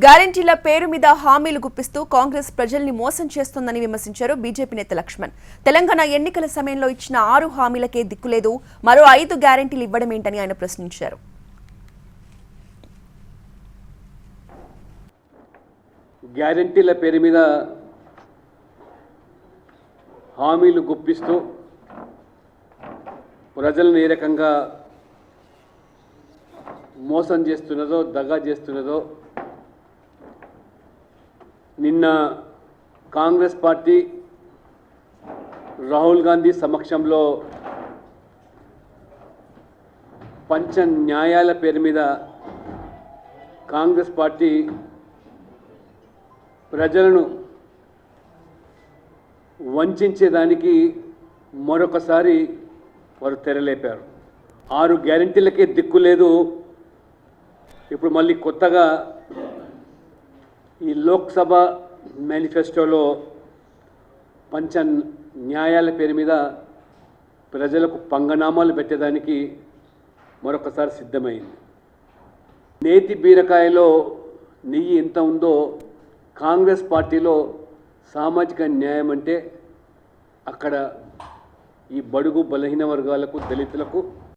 గ్యారెంటీల పేరు మీద హామీలు గుప్పిస్తూ కాంగ్రెస్ ప్రజల్ని మోసం చేస్తోందని విమర్శించారు బీజేపీ నేత లక్ష్మణ్. తెలంగాణ ఎన్నికల సమయంలో ఇచ్చిన 6 హామీలకే దిక్కులేదు, మరో 5 గ్యారెంటీలు ఇవ్వడమేంటని ఆయన ప్రశ్నించారు. గ్యారెంటీల పేరు మీద హామీలు గుప్పిస్తూ ప్రజలను ఏ రకంగా మోసం చేస్తున్నదో, దగా చేస్తున్నదో నిన్న కాంగ్రెస్ పార్టీ రాహుల్ గాంధీ సమక్షంలో పంచ న్యాయాల పేరు మీద కాంగ్రెస్ పార్టీ ప్రజలను వంచేదానికి మరొకసారి వారు తెరలేపారు. 6 గ్యారెంటీలకే దిక్కు లేదు. ఇప్పుడు మళ్ళీ కొత్తగా ఈ లోక్సభ మేనిఫెస్టోలో పంచ న్యాయాల పేరు మీద ప్రజలకు పంగనామాలు పెట్టేదానికి మరొకసారి సిద్ధమైంది. నేతి బీరకాయలో నెయ్యి ఎంత ఉందో కాంగ్రెస్ పార్టీలో సామాజిక న్యాయం అంటే అక్కడ ఈ బడుగు బలహీన వర్గాలకు, దళితులకు